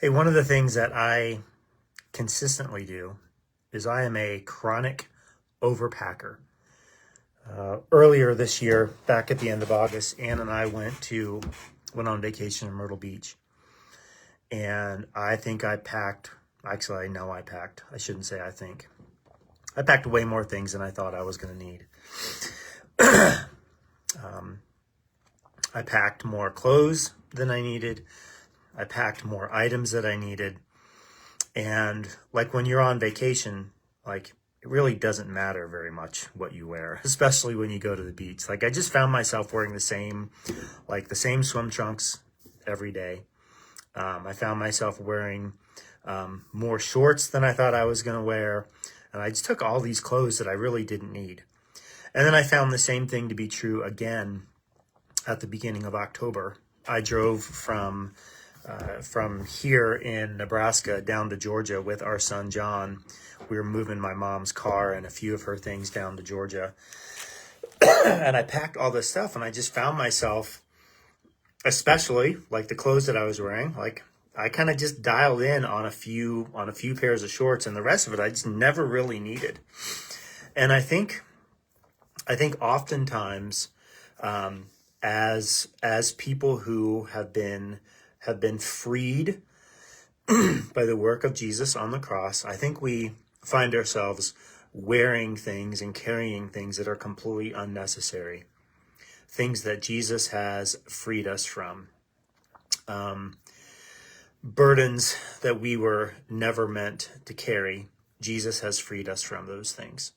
Hey, one of the things that I consistently do is I am a chronic overpacker. Earlier this year, back at the end of August, Ann and I went on vacation in Myrtle Beach. And I think I packed, actually I know I packed, I shouldn't say I think. I packed way more things than I thought I was going to need. I packed more clothes than I needed. I packed more items that I needed. And like when you're on vacation, like it really doesn't matter very much what you wear, especially when you go to the beach. Like I just found myself wearing the same swim trunks every day. I found myself wearing more shorts than I thought I was going to wear. And I just took all these clothes that I really didn't need. And then I found the same thing to be true again at the beginning of October. I drove from here in Nebraska down to Georgia with our son, John. We were moving my mom's car and a few of her things down to Georgia. And I packed all this stuff and I just found myself, especially like the clothes that I was wearing, like I kind of just dialed in on a few pairs of shorts, and the rest of it I just never really needed. And I think oftentimes, as people who have been freed by the work of Jesus on the cross, I think we find ourselves wearing things and carrying things that are completely unnecessary, things that Jesus has freed us from, burdens that we were never meant to carry. Jesus has freed us from those things.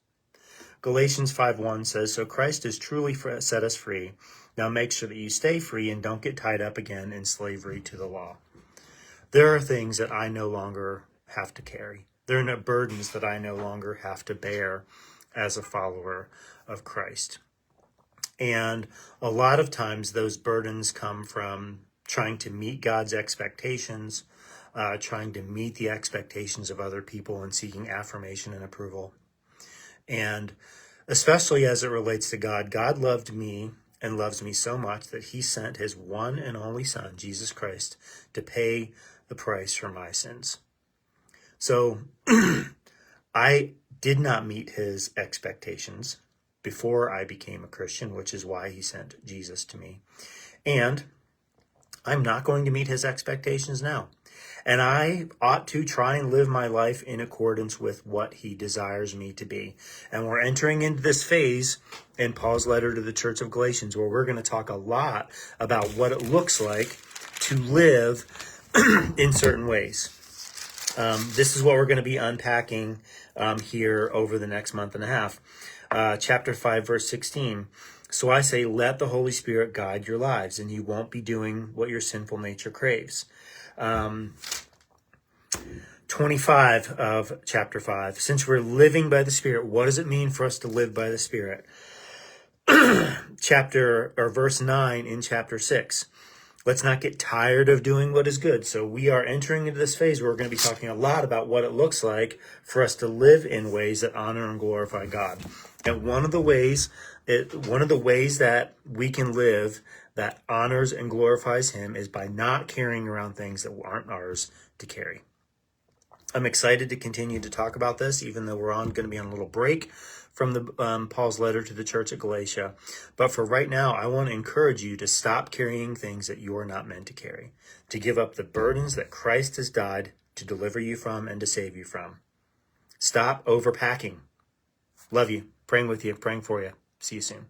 Galatians 5:1 says, "So Christ has truly set us free. Now make sure that you stay free and don't get tied up again in slavery to the law." There are things that I no longer have to carry. There are no burdens that I no longer have to bear as a follower of Christ. And a lot of times those burdens come from trying to meet God's expectations, trying to meet the expectations of other people and seeking affirmation and approval. And especially as it relates to God, God loved me and loves me so much that he sent his one and only son, Jesus Christ, to pay the price for my sins. So I did not meet his expectations before I became a Christian, which is why he sent Jesus to me. And I'm not going to meet his expectations now. And I ought to try and live my life in accordance with what he desires me to be. And we're entering into this phase in Paul's letter to the Church of Galatians where we're going to talk a lot about what it looks like to live in certain ways. This is what we're going to be unpacking here over the next month and a half. Chapter 5, verse 16. "So I say, let the Holy Spirit guide your lives, and you won't be doing what your sinful nature craves." 25 of chapter 5. "Since we're living by the Spirit, what does it mean for us to live by the Spirit?" Verse 9 in chapter 6. "Let's not get tired of doing what is good." So we are entering into this phase where we're going to be talking a lot about what it looks like for us to live in ways that honor and glorify God. And one of the ways that we can live that honors and glorifies him is by not carrying around things that aren't ours to carry. I'm excited to continue to talk about this, even though we're going to be on a little break from the Paul's letter to the church at Galatia. But for right now, I want to encourage you to stop carrying things that you are not meant to carry, to give up the burdens that Christ has died to deliver you from and to save you from. Stop overpacking. Love you. Praying with you. Praying for you. See you soon.